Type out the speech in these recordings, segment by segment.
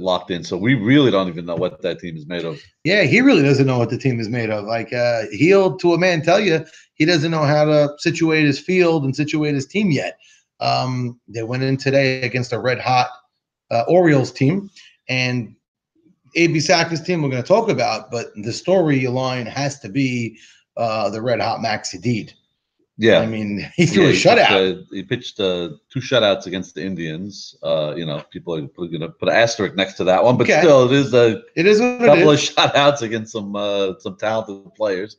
locked in. So we really don't even know what that team is made of. Yeah, he really doesn't know what the team is made of. Like he'll, to a man, tell you he doesn't know how to situate his field and situate his team yet. They went in today against a red hot Orioles team, and AB Saka's team we're going to talk about, but the storyline has to be the red hot Maxi Deed. Yeah, I mean, he threw a shutout. He pitched 2 shutouts against the Indians. People are going to put an asterisk next to that one, but still, it is a couple of shutouts against some talented players.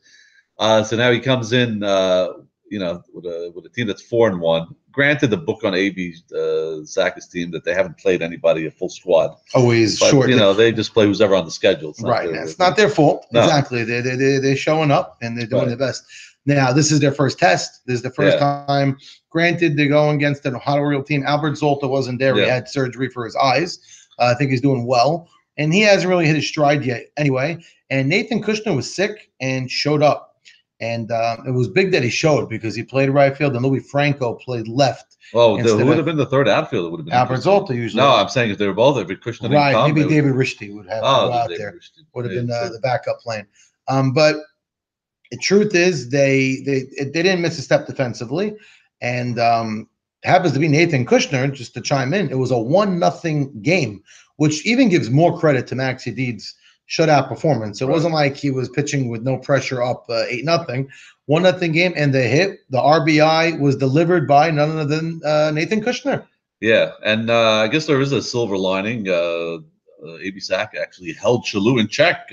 So now he comes in, with a team that's 4-1. Granted, the book on AB Saka's team that they haven't played anybody a full squad. Always but, short. They just play who's ever on the schedule. It's right. It's not their fault. No. Exactly. They're showing up and they're doing their best. Now, this is their first test. This is the first time. Granted, they're going against an Hot Oriole team. Albert Zolta wasn't there. He had surgery for his eyes. I think he's doing well. And he hasn't really hit his stride yet anyway. And Nathan Kushner was sick and showed up. And it was big that he showed because he played right field and Louis Franco played left. Well, who would have been the third outfielder? Would have been Kushner. Zolta usually. No, I'm saying if they were both, if Kushner right, come, maybe David Rishti would have to go out there. Would have been the backup plan. But the truth is, they didn't miss a step defensively, and happens to be Nathan Kushner. Just to chime in, it was a 1-0 game, which even gives more credit to Maxi Deed's shutout performance. It wasn't like he was pitching with no pressure up 8-0, 1-0 game, and the RBI was delivered by none other than Nathan Kushner. Yeah, and I guess there is a silver lining. AB Saka actually held Chalou in check.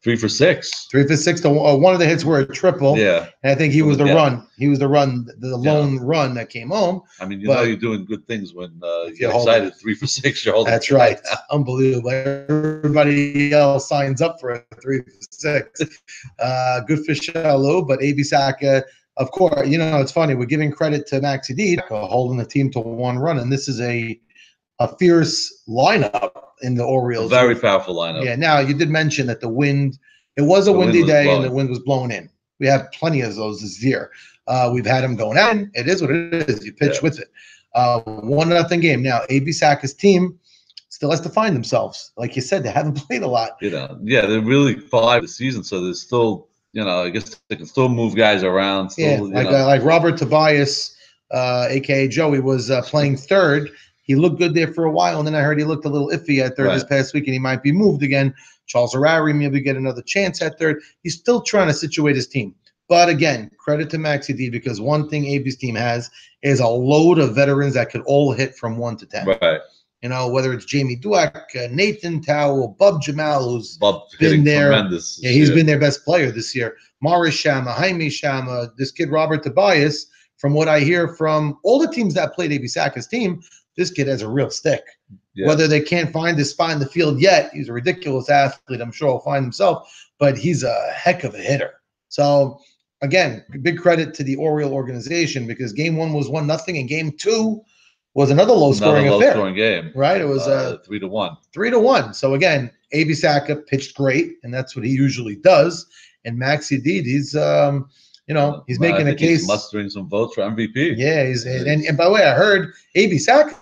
3 for 6. 3 for 6. One of the hits were a triple. Yeah, and I think he was the run. He was the run, the lone run that came home. I mean, you're doing good things when you get excited. 3 for 6. You're holding. That's right. Unbelievable. Everybody else signs up for a 3 for 6. Good for Chalou, but AB Saka, of course. It's funny. We're giving credit to Maxi Deed holding the team to 1 run, and this is a fierce lineup in the Orioles. A very powerful lineup. Yeah. Now, you did mention that the wind, it was a windy day and the wind was blowing in. We have plenty of those this year. We've had them going out. It is what it is. You pitch with it. 1-0 game. Now, AB Saka's team still has to find themselves. Like you said, they haven't played a lot. They're really 5 this season, so there's still, I guess they can still move guys around. Still, like Robert Tobias, a.k.a. Joey, was playing third. He looked good there for a while, and then I heard he looked a little iffy at third this past week, and he might be moved again. Charles Harari maybe get another chance at third. He's still trying to situate his team. But again, credit to Maxi D, because one thing AB's team has is a load of veterans that could all hit from 1 to 10. Right. Whether it's Jamie Duack, Nathan Towell, Bub Jamal, who's been there. Tremendous. Yeah, he's been their best player this year. Morris Shama, Jaime Shama, this kid Robert Tobias. From what I hear from all the teams that played AB Saka's team, this kid has a real stick. Yeah. Whether they can't find his spot in the field yet, he's a ridiculous athlete. I'm sure he'll find himself, but he's a heck of a hitter. So, again, big credit to the Oriole organization, because game 1 was 1-0, and game 2 was another low-scoring affair. Low-scoring game. Right? It was 3-1. 3-1. So, again, AB Saka pitched great, and that's what he usually does. And Maxi Deed, he's making a case. He's mustering some votes for MVP. Yeah, and by the way, I heard AB Saka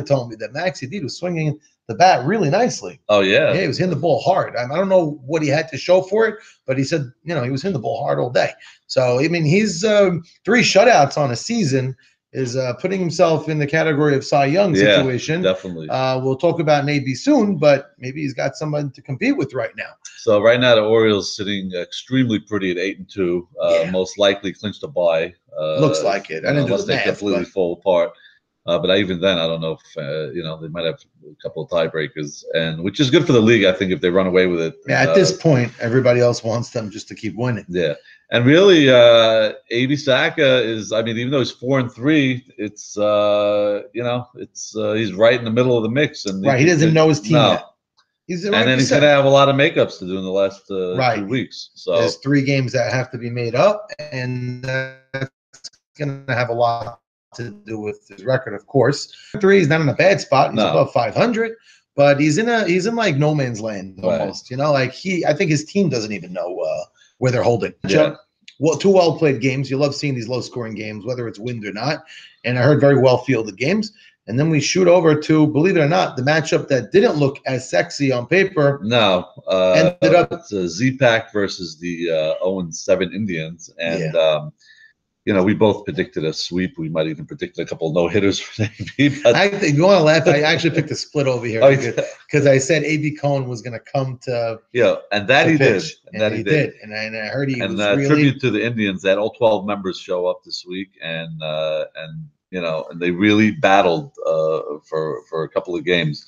told me that Maxi Deed was swinging the bat really nicely. Oh, yeah. Yeah, he was hitting the ball hard. I don't know what he had to show for it, but he said, he was hitting the ball hard all day. So, I mean, he's 3 shutouts on a season is putting himself in the category of Cy Young situation. Definitely. We'll talk about maybe soon, but maybe he's got somebody to compete with right now. So right now the Orioles sitting extremely pretty at 8-2. Most likely clinched a bye. Looks like it. I didn't unless they completely fall apart. But even then, I don't know if they might have a couple of tiebreakers, and which is good for the league, I think, if they run away with it. Yeah, at this point, everybody else wants them just to keep winning. Yeah, and really, AB Saka is. I mean, even though he's 4-3, it's he's right in the middle of the mix, and he doesn't know his team yet. And then he's going to have a lot of makeups to do in the last 2 weeks. So there's 3 games that have to be made up, and that's going to have a lot to do with his record, of course. 3, he's not in a bad spot. He's above 500, but he's in like no man's land almost. I think his team doesn't even know where they're holding. Yeah. Well, 2 well-played games. You love seeing these low-scoring games, whether it's wind or not. And I heard very well-fielded games. And then we shoot over to, believe it or not, the matchup that didn't look as sexy on paper. No, ended up it's a Z-Pack versus the 0-7 Indians, and we both predicted a sweep. We might even predicted a couple no hitters for AB. But I think you want to laugh. I actually picked a split over here because I said AB Cohen was going to come to and that he pitch, did, and he did, and I heard he was really tribute to the Indians that all 12 members show up this week, and they really battled for a couple of games.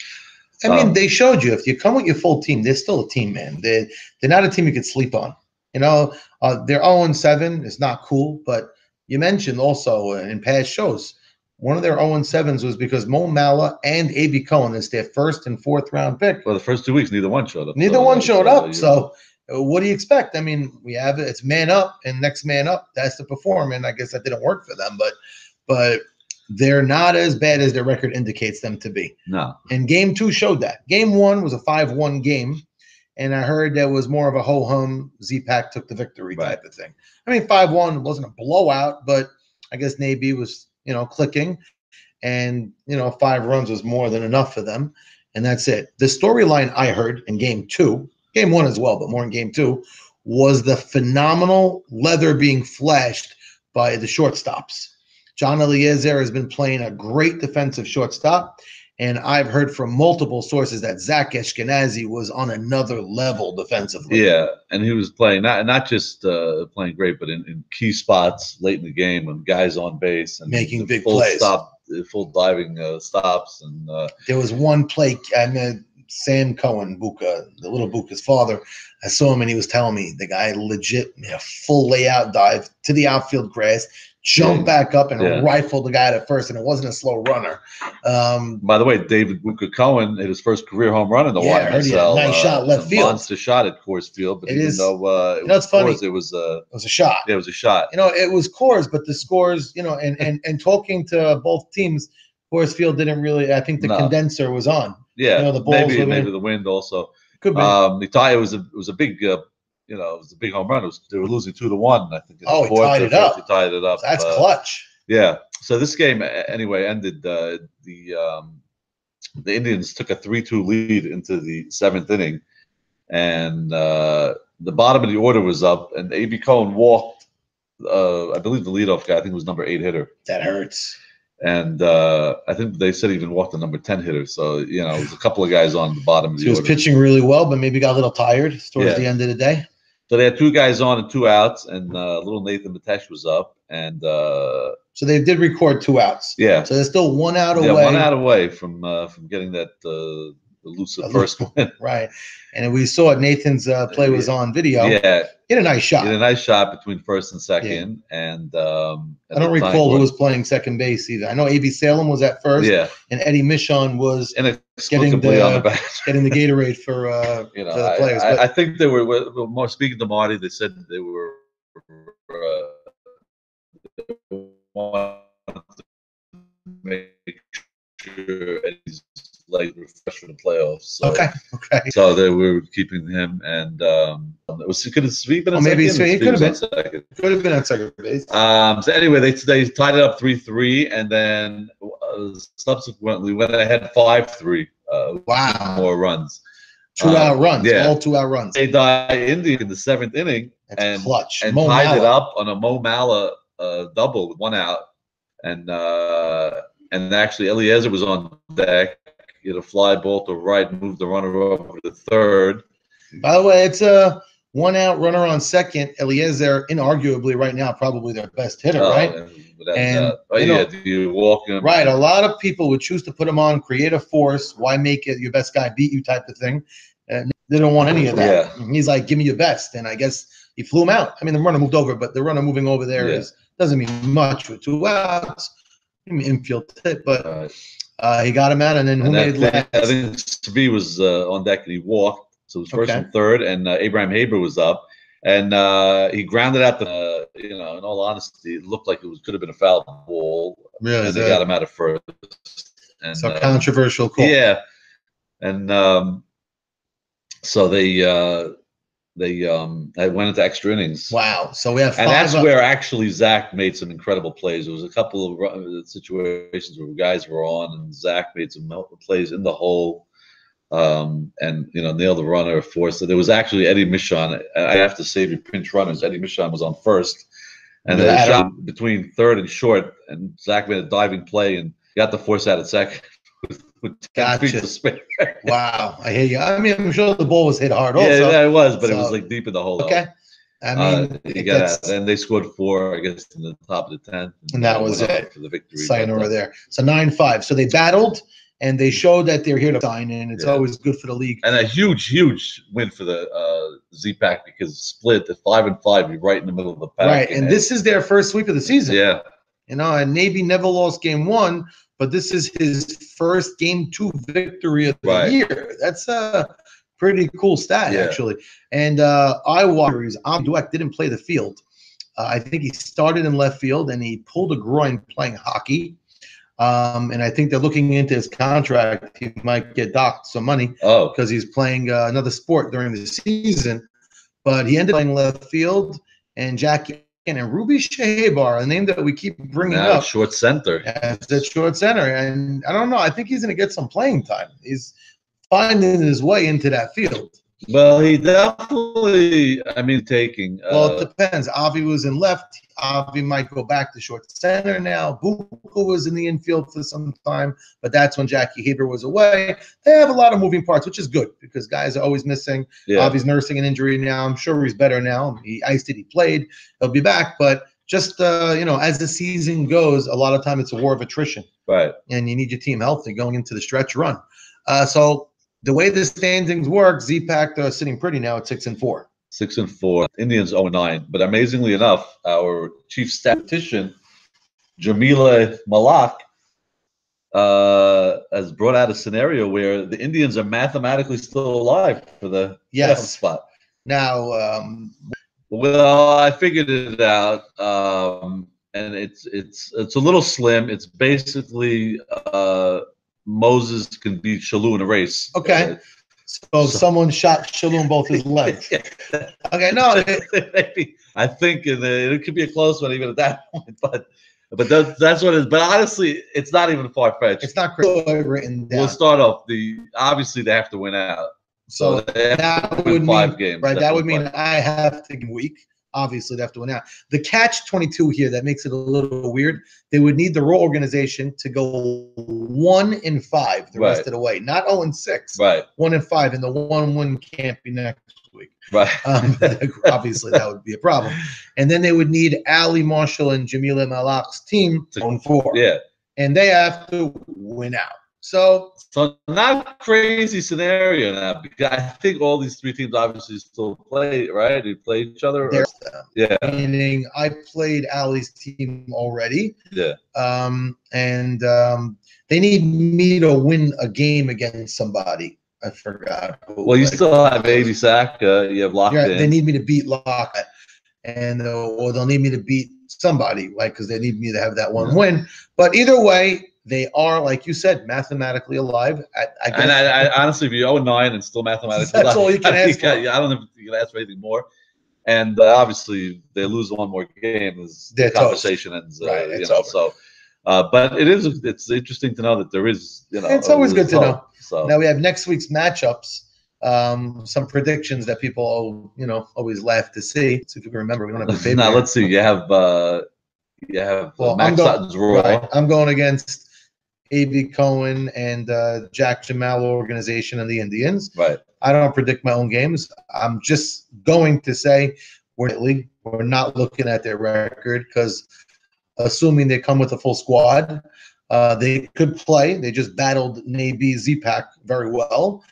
I mean, they showed you if you come with your full team, they're still a team, man. They're not a team you could sleep on. They're 0-7. It's not cool, but you mentioned also in past shows, one of their 0-7s was because Mo Mala and AB Cohen is their first and fourth round pick. Well, the first 2 weeks, neither one showed up. Neither one showed up. So what do you expect? I mean, we have it's man up, and next man up has to perform, and I guess that didn't work for them, but they're not as bad as their record indicates them to be. No. And game 2 showed that. Game 1 was a 5-1 game, and I heard that was more of a ho-hum, Z-Pack took the victory type of thing. I mean, 5-1 wasn't a blowout, but I guess Navy was, clicking, and, 5 runs was more than enough for them, and that's it. The storyline I heard in game 2, game 1 as well, but more in game 2, was the phenomenal leather being flashed by the shortstops. John Eliezer has been playing a great defensive shortstop, and I've heard from multiple sources that Zach Ashkenazi was on another level defensively. Yeah, and he was playing not just playing great, but in key spots late in the game when guys on base and making big plays, full diving stops. And there was one play. Sam Cohen, Buka, the little Buka's father, I saw him and he was telling me the guy legit made a full layout dive to the outfield grass, jumped back up and rifled the guy at first, and it wasn't a slow runner. By the way, David Buka Cohen hit his first career home run in the YSL. Nice shot left field. Monster shot at Coors Field. But it's funny. Coors, it was a shot. Yeah, it was a shot. It was Coors, but the scores, and talking to both teams, Coors Field didn't really. I think the condenser was on. Yeah, the balls maybe the wind also. Could be. It was a big, it was a big home run. They were losing 2-1. I think. He tied it up. He tied it up. That's clutch. Yeah. So this game anyway ended. The Indians took a 3-2 lead into the 7th inning, and the bottom of the order was up, and AB Cohen walked. I believe the leadoff guy. I think it was number 8 hitter. That hurts. And I think they said even walked the number 10 hitter. So, it was a couple of guys on the bottom of the order. He was pitching really well, but maybe got a little tired towards the end of the day. So they had 2 guys on and 2 outs, and little Nathan Matesh was up. And so they did record 2 outs. Yeah. So they're still 1 out away. Yeah, 1 out away from getting that elusive first win. Right. And we saw Nathan's play was on video. Yeah. He had a nice shot. He had a nice shot between first and second. Yeah. And I don't recall who was playing second base either. I know A.B. Salem was at first. Yeah. And Eddie Michon was getting on the back. Getting the Gatorade for the players. I think they were more speaking to Marty. They said they were make sure Eddie's like refreshed for the playoffs. So, okay. So they were keeping him, and could have sweep been maybe it could have been second. Could have been on second base. So anyway, they tied it up 3-3, and then subsequently went ahead 5-3. Wow. More runs. 2 out runs. Yeah. All 2 out runs. They died Indian in the 7th inning. That's clutch. And tied it up on a Mo Mala double with 1 out. And actually Eliezer was on deck. He had a fly ball to right, moved the runner over to third. By the way, it's a 1 out runner on second. Eliezer, inarguably right now, probably their best hitter, right? Do you walk him? Right. A lot of people would choose to put him on, create a force. Why make it your best guy beat you type of thing? And they don't want any of that. Yeah. He's like, give me your best. And I guess he flew him out. I mean, the runner moved over, but the runner moving over there doesn't mean much with 2 outs. Infield hit, but he got him out, and then who made last? I think Svi was on deck and he walked, so it was first and third, and Abraham Haber was up, and he grounded out the. In all honesty, it looked like it could have been a foul ball. Really, and they got him out of first. And, so controversial call. Yeah, and so they They went into extra innings. Wow! So we have and that's where actually Zach made some incredible plays. There was a couple of situations where guys were on, and Zach made some plays in the hole, and nailed the runner, forced it. There was actually Eddie Michon. I have to save your pinch runners. Eddie Michon was on first, and they shot between third and short, and Zach made a diving play and got the force out at second. With 10 feet to spare. Wow, I hear you. I mean, I'm sure the ball was hit hard also. Yeah, it was, but it was like deep in the hole. Okay. I mean, and they scored 4, I guess, in the top of the 10th. And that was it for the victory. Sayonara there. So 9-5. So they battled, and they showed that they're here to sign in. It's always good for the league. And a huge win for the Z-Pack, because split at 5-5, you're right in the middle of the pack. Right, and this is their first sweep of the season. Yeah. And Navy never lost game 1. But this is his first game 2 victory of the year. That's a pretty cool stat, actually. And Iowa, Dweck didn't play the field. I think he started in left field, and he pulled a groin playing hockey. And I think they're looking into his contract. He might get docked some money because he's playing another sport during the season. But he ended up playing left field, and Jackie and Ruby Shehebar, a name that we keep bringing up. Short center. As the short center. And I don't know. I think he's going to get some playing time. He's finding his way into that field. Well, he definitely, taking. Well, it depends. Avi was in left. Avi might go back to short center now. Buka was in the infield for some time, but that's when Jackie Heber was away. They have a lot of moving parts, which is good because guys are always missing. Yeah. Avi's nursing an injury now. I'm sure he's better now. He iced it. He played. He'll be back. But just, as the season goes, a lot of time it's a war of attrition. Right. And you need your team healthy going into the stretch run. So the way the standings work, Z-Pack are sitting pretty now at 6-4. 6-4. Indians 0-9. But amazingly enough, our chief statistician, Jamila Malak, has brought out a scenario where the Indians are mathematically still alive for the spot. Now, well, I figured it out, and it's a little slim. It's basically Moses can beat Shalou in a race. Okay. So someone shot Shalou in both his legs. Okay, no. I think it could be a close one even at that point, but that's what it is. But honestly, it's not even far-fetched. It's not crazy written down. We'll start off. Obviously they have to win out. So that would mean 5 games. Right, that would mean I have to give week. Obviously, they have to win out. The catch-22 here that makes it a little weird. They would need the Raw organization to go 1-5 the rest of the way, not 0-6. Right, 1-5, and the 1-1 can't be next week. Right. Obviously, that would be a problem. And then they would need Ali Marshall and Jamila Malak's team to 0-4. Yeah, and they have to win out. So not crazy scenario now, because I think all these 3 teams obviously still play, right? They play each other. Yeah. Meaning I played Ali's team already. Yeah. And they need me to win a game against somebody. I forgot. Well, you still have Adi Saka. You have Lockett. They need me to beat Lockett, and or they'll need me to beat somebody, like, because they need me to have that one win. But either way, they are, like you said, mathematically alive. I guess. And I honestly, if you're 0-9 and still mathematically alive, that's all you can ask for. I don't know if you can ask for anything more. And obviously, they lose one more game, the conversation ends. Right, it's over. So, but it's interesting to know that there is, It's always good to know. So now we have next week's matchups. Some predictions that people, always laugh to see. So if you can remember, we don't have a paper. Now let's see. You have Max Sutton's Raw. Right. I'm going against A.B. Cohen and Jack Jamal organization and the Indians. Right. I don't predict my own games. I'm just going to say we're not looking at their record, because assuming they come with a full squad, they could play. They just battled Navy Z-Pack very well.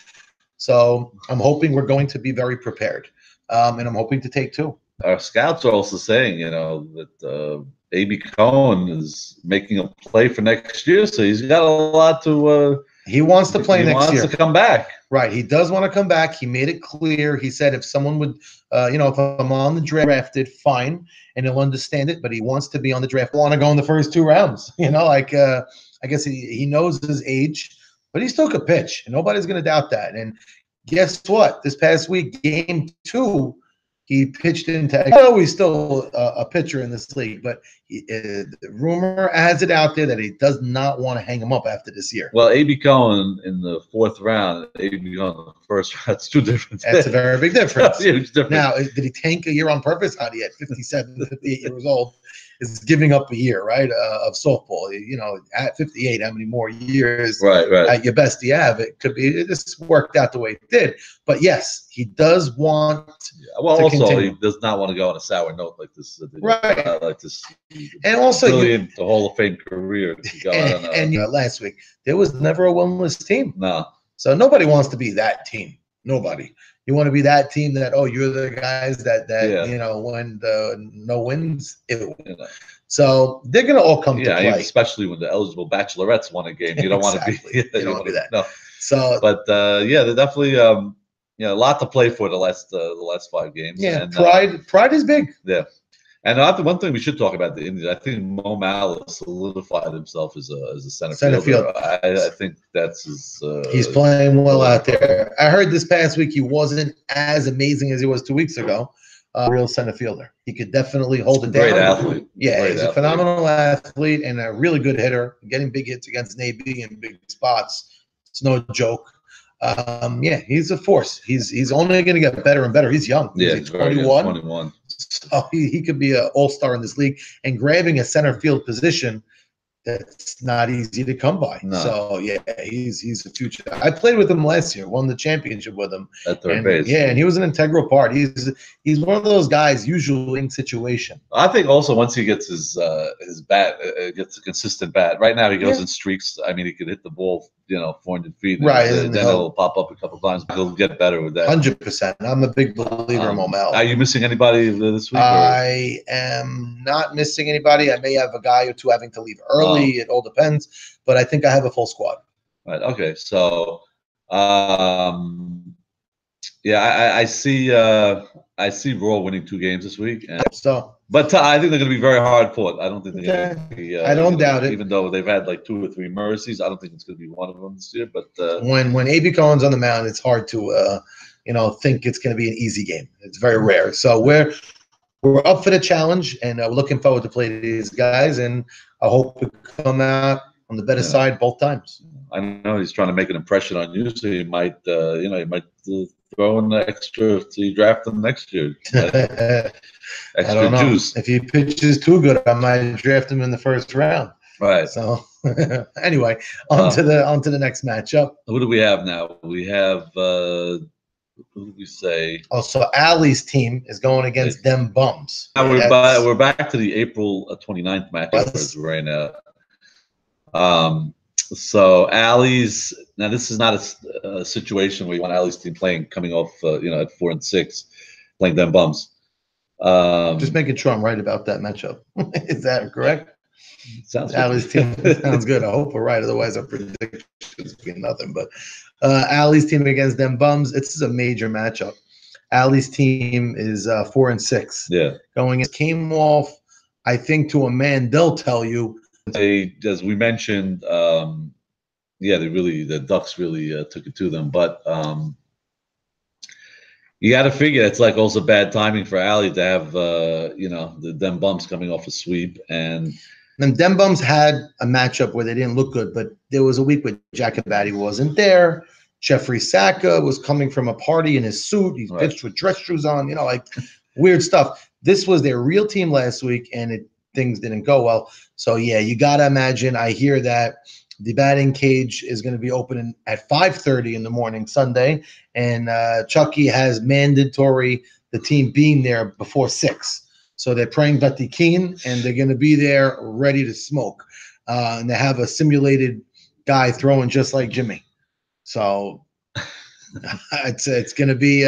So I'm hoping we're going to be very prepared. And I'm hoping to take 2. Our scouts are also saying, that A.B. Cohen is making a play for next year, so he's got a lot to. He wants to play next year. He wants to come back. Right. He does want to come back. He made it clear. He said if someone would, if I'm on the drafted, fine, and he'll understand it. But he wants to be on the draft. Want to go in the first 2 rounds. I guess he knows his age, but he still could pitch, and nobody's going to doubt that. And guess what? This past week, game 2, he pitched into. I know he's still a pitcher in this league, but the rumor has it out there that he does not want to hang him up after this year. Well, A.B. Cohen in the 4th round, A.B. Cohen in the 1st round. That's two different things. That's a very big difference. Huge difference. Now, did he tank a year on purpose? How do you at 57, 58 years old is giving up a year, right, of softball? At 58, how many more years at your best do you have? It could be it just worked out the way it did. But yes, he does want to continue. He does not want to go on a sour note like this. Right. Like this. And also, brilliant Hall of Fame career. And last week, there was never a winless team. No. So nobody wants to be that team. Nobody. You want to be that team that, you're the guys that when the no wins, it wins. So they're going to all come to play. Especially when the eligible bachelorettes won a game. You don't want to be. You don't want to be that. No. So, but they're definitely a lot to play for the last 5 games. Yeah, and, pride is big. Yeah. And one thing we should talk about the Indians, I think Mo Mallett solidified himself as a center fielder. I think that's his. He's playing well out there. I heard this past week he wasn't as amazing as he was 2 weeks ago. Real center fielder. He could definitely hold it down. Great athlete. Yeah, he's a phenomenal athlete and a really good hitter. Getting big hits against Navy in big spots. It's no joke. He's a force. He's only going to get better and better. He's young. He's 21. 21. So he could be an all-star in this league, and grabbing a center field position, that's not easy to come by. No. So he's a future. I played with him last year, won the championship with him at third base. Yeah, and he was an integral part. He's one of those guys usually in situation. I think also once he gets his bat, gets a consistent bat. Right now he goes in streaks. I mean, he could hit the ball 400 feet. Right. Then he'll pop up a couple times, but he'll get better with that. 100%. I'm a big believer in Mo Mallett. Are you missing anybody this week? I am not missing anybody. I may have a guy or two having to leave early. It all depends. But I think I have a full squad. Right. Okay. So, I see Raw winning 2 games this week. But I think they're going to be very hard fought. I don't think they're going to be. I don't doubt it. Even though they've had like 2 or 3 mercies, I don't think it's going to be one of them this year. But when A.B. Cohen's on the mound, it's hard to think it's going to be an easy game. It's very rare. So we're up for the challenge, and we're looking forward to play these guys. And I hope we come out on the better side both times. I know he's trying to make an impression on you, so he might, throw in the extra to draft him next year. Extra I don't know. Juice. If he pitches too good, I might draft him in the first round. Right. So anyway, on to the next matchup. Who do we have now? We have who do we say? Oh, so Allie's team is going against them bums. We're back to the April 29th matchup right now. So Allie's now this is not a situation where you want Allie's team coming off at 4 and 6, playing them bums. Just making sure I'm right about that matchup. Is that correct? Sounds Allie's team sounds good. I hope we're right. Otherwise, our predictions be nothing. But Allie's team against them bums. It's a major matchup. Allie's team is 4 and 6. Yeah, going. It came off, I think, to a man. They'll tell you. As we mentioned, the Ducks really took it to them. But you got to figure it's like also bad timing for Allie to have them bums coming off a sweep, and them bums had a matchup where they didn't look good. But there was a week where Jacobati wasn't there. Jeffrey Saka was coming from a party in his suit. He pitched with dress shoes on, weird stuff. This was their real team last week, and things didn't go well. So, you got to imagine. I hear that the batting cage is going to be open at 5:30 in the morning Sunday, and Chucky has mandatory the team being there before 6. So they're praying Vatikin, and they're going to be there ready to smoke. And they have a simulated guy throwing just like Jimmy. So it's going to be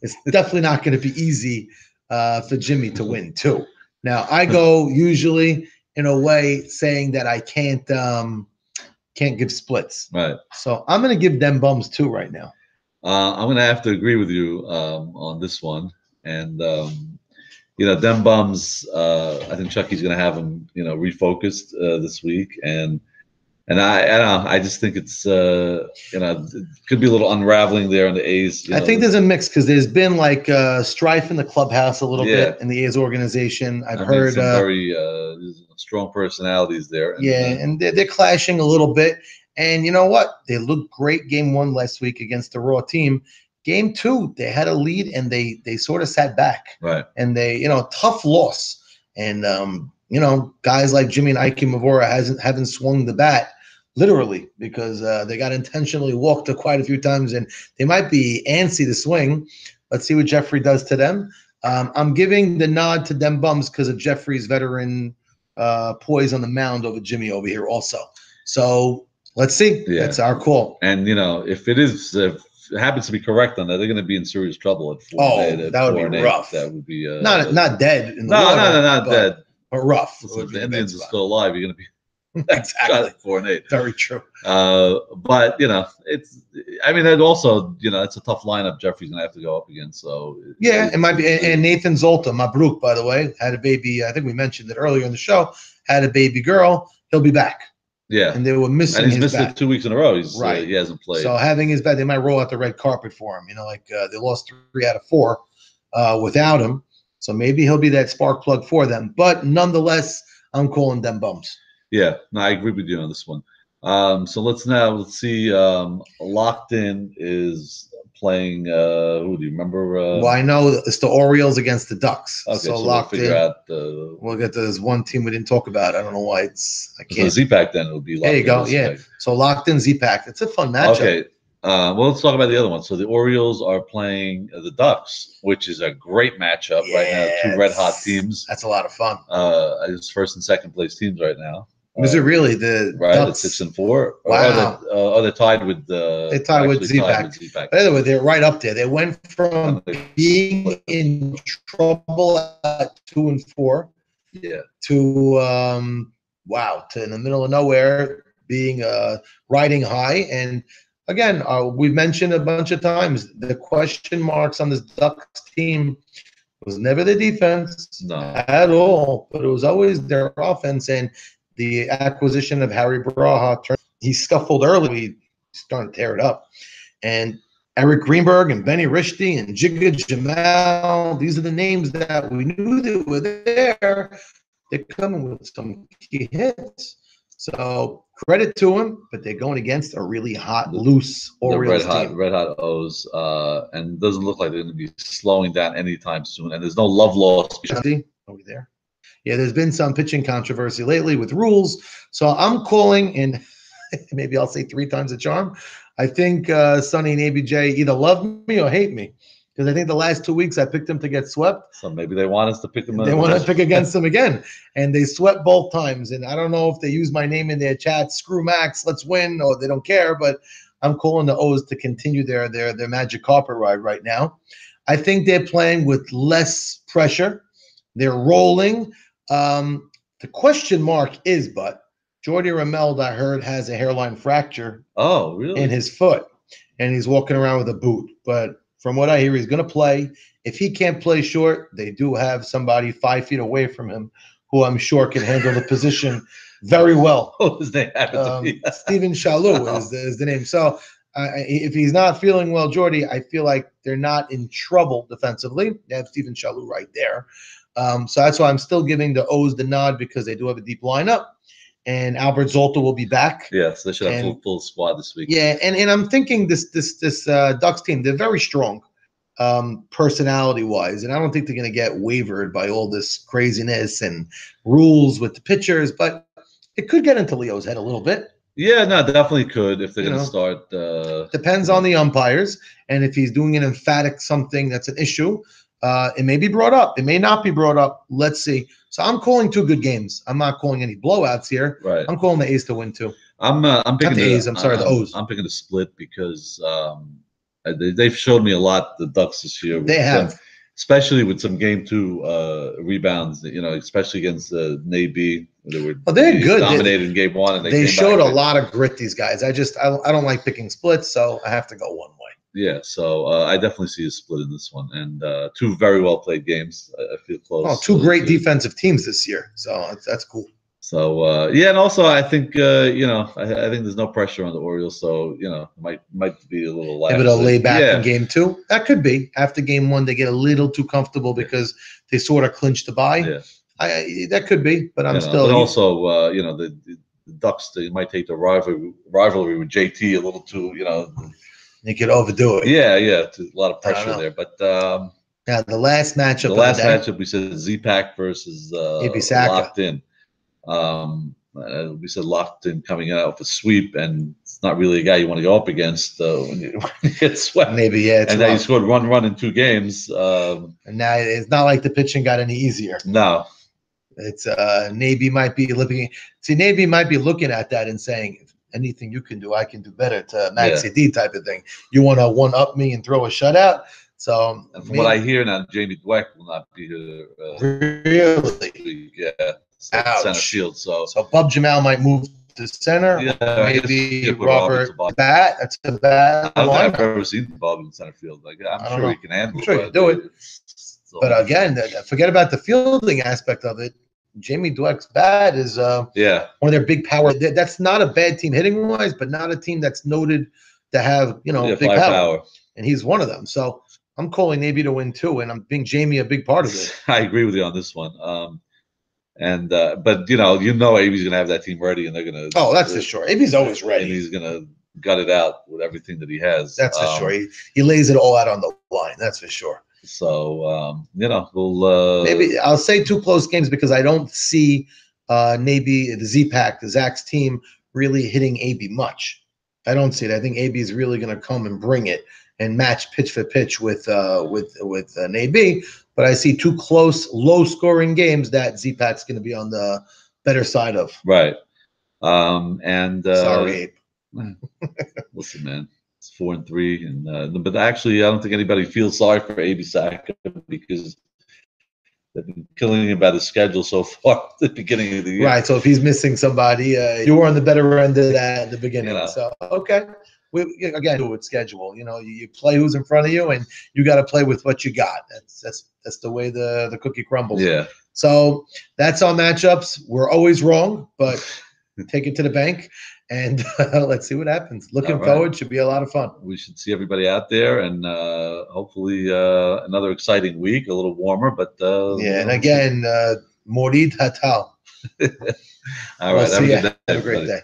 it's definitely not going to be easy for Jimmy to win too. Now I go usually in a way saying that I can't give splits. Right. So I'm going to give them bums 2 right now. I'm going to have to agree with you on this one. And, them bums, I think Chucky's going to have them, refocused this week. And And I don't know. I just think it's it could be a little unraveling there in the A's. I think there's a mix because there's been like strife in the clubhouse a little bit in the A's organization. I've heard some very strong personalities there. And they're clashing a little bit. And you know what? They looked great game 1 last week against the Raw team. Game 2, they had a lead and they sort of sat back. Right. And they, tough loss. And guys like Jimmy and Ike Mavora haven't swung the bat literally because they got intentionally walked quite a few times and they might be antsy to swing. Let's see what Jeffrey does to them. I'm giving the nod to them bums because of Jeffrey's veteran poise on the mound over Jimmy over here also. So let's see. Yeah. That's our call. And if it happens to be correct on that, they're going to be in serious trouble at 4. That would be rough. That would be not dead in the water, not dead, but rough. Listen, if the Indians are still alive, you're going to be exactly 4-8. Very true. But it's. I mean, it also it's a tough lineup. Jeffrey's going to have to go up against. So it might be. And Nathan Zolta, Mabruk, by the way, had a baby. I think we mentioned it earlier in the show. Had a baby girl. He'll be back. Yeah, and they were missing. And he's missed it 2 weeks in a row. He's right. He hasn't played. So having his bat, they might roll out the red carpet for him. They lost 3 out of 4 without him. So maybe he'll be that spark plug for them. But nonetheless, I'm calling them bums. Yeah, no, I agree with you on this one. So let's see. Locked In is playing. Who do you remember? Well, I know it's the Orioles against the Ducks. Okay, so Locked In. We'll get to this one team we didn't talk about. I don't know why I can't. So Z-Pack then will be Locked In. There you go. Yeah. So Locked In Z-Pack. It's a fun matchup. Okay. Well, let's talk about the other one. So the Orioles are playing the Ducks, which is a great matchup right now. 2 red hot teams. That's a lot of fun. It's first and second place teams right now. Was it really the Ducks? It's 6-4. Wow. They're tied with the. They tied with Z-Pack. By the way, they're right up there. They went from being in trouble at 2-4. Yeah. To to in the middle of nowhere being riding high. And again, we've mentioned a bunch of times the question marks on this Ducks team was never the defense at all, but it was always their offense and the acquisition of Harry Braha. He scuffled early. He's starting to tear it up. And Eric Greenberg and Benny Rishti and Jigga Jamal, these are the names that we knew that were there. They're coming with some key hits. So credit to him, but they're going against a really hot, loose Orioles team. Red hot O's, and doesn't look like they're going to be slowing down anytime soon. And there's no love lost. Are we there? Yeah, there's been some pitching controversy lately with rules. So I'm calling, and maybe I'll say 3 times the charm. I think Sonny and ABJ either love me or hate me. Because I think the last 2 weeks I picked them to get swept. So maybe they want us to pick them up. They want to pick against them again. And they swept both times. And I don't know if they use my name in their chat, screw Max, let's win, or they don't care. But I'm calling the O's to continue their magic carpet ride right now. I think they're playing with less pressure. They're rolling. The question mark is, but Jordy Rameld, I heard, has a hairline fracture. Oh, really? In his foot. And he's walking around with a boot. But from what I hear, he's going to play. If he can't play short, they do have somebody 5 feet away from him who I'm sure can handle the position very well. What his name happened to be? Steven Shalou is the name. So if he's not feeling well, Jordy, I feel like they're not in trouble defensively. They have Steven Shalou right there. So that's why I'm still giving the O's the nod because they do have a deep lineup. And Albert Zolta will be back. Yes, they should have full squad this week. Yeah, and I'm thinking this Ducks team, they're very strong personality-wise, and I don't think they're going to get wavered by all this craziness and rules with the pitchers, but it could get into Leo's head a little bit. Yeah, no, definitely could if they're going to start. Depends on the umpires, and if he's doing an emphatic something that's an issue, it may be brought up. It may not be brought up. Let's see. So I'm calling 2 good games. I'm not calling any blowouts here. Right. I'm calling the A's to win 2. I'm picking the A's. The O's. I'm picking the split because they've showed me a lot. The Ducks this year. They have, especially with some game 2 rebounds. Especially against Navy. They're good. Dominated in game 1, and they showed a lot of grit. These guys. I don't like picking splits, so I have to go one way. Yeah, so I definitely see a split in this one, and 2 very well played games. I feel close. 2 great defensive teams this year, so that's cool. So yeah, and also I think I think there's no pressure on the Orioles, so might be a little lax. Maybe they'll lay back in game 2. That could be after game 1 they get a little too comfortable because they sort of clinched the bye. Yeah, that could be, but I'm still. But also, the Ducks, they might take the rivalry with JT a little too. They could overdo it. Yeah, a lot of pressure there, but. Now the last matchup. The last matchup we said Z-Pack versus Locked In. We said Locked In coming out with a sweep, and it's not really a guy you want to go up against when you get swept. Maybe, yeah. And now you scored one run in 2 games. And now it's not like the pitching got any easier. No. It's Navy might be looking. See, Navy might be looking at that and saying, if anything you can do, I can do better. To Maxi D type of thing. You want to one up me and throw a shutout. So, and from what I hear now, Jamie Dweck will not be here. Really? Yeah. Center field. So Bub Jamal might move to center. Yeah, maybe Robert Bat. That's a bad. I don't think I've ever seen Bub in center field. Like I'm sure he can handle. I'm sure he can do it. But again, forget about the fielding aspect of it. Jamie Dweck's bat is one of their big power. That's not a bad team hitting wise, but not a team that's noted to have big power. And he's one of them. So I'm calling Navy to win too, and I'm being Jamie a big part of it. I agree with you on this one. But AB's gonna have that team ready, and they're gonna. Oh, that's for sure. AB's always ready, and he's gonna gut it out with everything that he has. That's for sure. He lays it all out on the line. That's for sure. So we'll maybe I'll say 2 close games because I don't see Navy, the Z-Pack, the Zach's team really hitting AB much. I don't see it. I think AB is really going to come and bring it and match pitch for pitch with Navy. But I see 2 close, low-scoring games that Z-Pack's going to be on the better side of. Right. Sorry, Abe. Listen, man, it's 4-3, but actually, I don't think anybody feels sorry for AB Saka because they've been killing him by the schedule so far at the beginning of the year. Right. So if he's missing somebody, you were on the better end of that at the beginning. So okay. Again, do it with schedule. You play who's in front of you, and you got to play with what you got. That's the way the cookie crumbles. Yeah. So that's our matchups. We're always wrong, but take it to the bank, and let's see what happens. Looking forward, should be a lot of fun. We should see everybody out there, and hopefully another exciting week, a little warmer, but and again, Morid Hatal. All right. Have a great day.